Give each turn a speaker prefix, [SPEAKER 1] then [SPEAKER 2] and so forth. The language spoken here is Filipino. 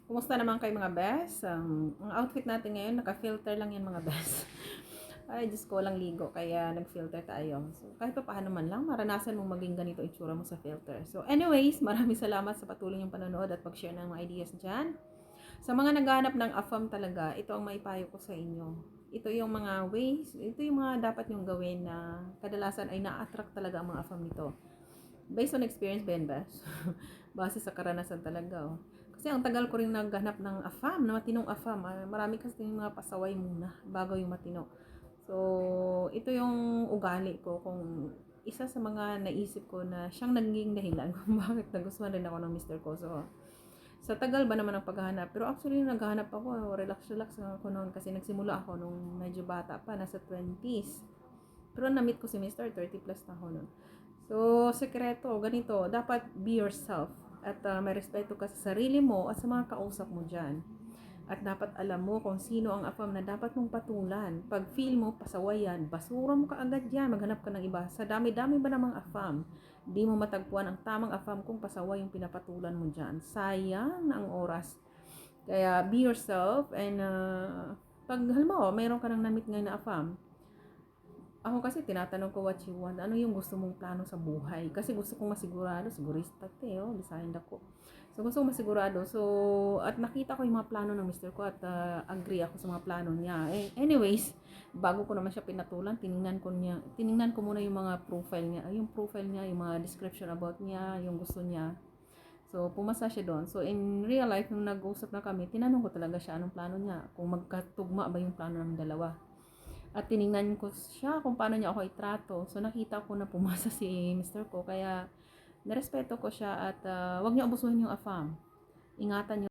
[SPEAKER 1] Kumusta naman kayo mga bes? Ang outfit natin ngayon, naka-filter lang yan mga bes. Ay, Diyos ko, lang ligo, kaya nag-filter tayo. So, kahit pa paano man lang, maranasan mong maging ganito itsura mo sa filter. So, anyways, maraming salamat sa patuloy niyong panonood at pag-share ng mga ideas dyan. Sa mga naghahanap ng AFAM talaga, ito ang maipayo ko sa inyo. Ito yung mga ways, ito yung mga dapat nyong gawin na kadalasan ay na-attract talaga ang mga AFAM nito. Based on experience ba yan, Bes? Base sa karanasan talaga, oh. Kasi ang tagal ko rin naghanap ng AFAM, na matinong AFAM. Marami kasi yung mga pasaway muna bago yung matino. So, ito yung ugali ko kung isa sa mga naisip ko na siyang naging dahilan kung bakit nagustuhan rin ako ng Mr. ko. So, sa tagal ba naman ang paghahanap? Pero actually, naghahanap ako, relax-relax ako noon kasi nagsimula ako nung medyo bata pa, nasa 20s. Pero na-meet ko si Mr. 30 plus na ako noon. So, sekreto, ganito, dapat be yourself. At may respeto ka sa sarili mo at sa mga kausap mo dyan. At dapat alam mo kung sino ang afam na dapat mong patulan. Pag feel mo, pasawayan, basura mo ka agad yan, maghanap ka ng iba. Sa dami-dami ba namang afam? Di mo matagpuan ang tamang afam kung pasaway yung pinapatulan mo dyan. Sayang na ang oras. Kaya be yourself and pag halimbawa, mayroon ka nang namit ngayon na afam, ako kasi tinatanong ko what you want. Ano yung gusto mong plano sa buhay? Kasi gusto kong masigurado. Sigurista oh. Bisahin ako. So, gusto kong masigurado. So, at nakita ko yung mga plano ng Mr. ko at agree ako sa mga plano niya. Anyways, bago ko naman siya pinatulan, tiningnan ko muna yung mga profile niya. Yung profile niya, yung mga description about niya, yung gusto niya. So, pumasa siya doon. So, in real life, nung nag-usap na kami, tinanong ko talaga siya anong plano niya. Kung magkatugma ba yung plano ng dalawa. At tiningnan ko siya kung paano niya ako itrato. So, nakita ko na pumasa si Mr. ko. Kaya, narespeto ko siya at wag niyo abusuhin yung AFAM. Ingatan niyo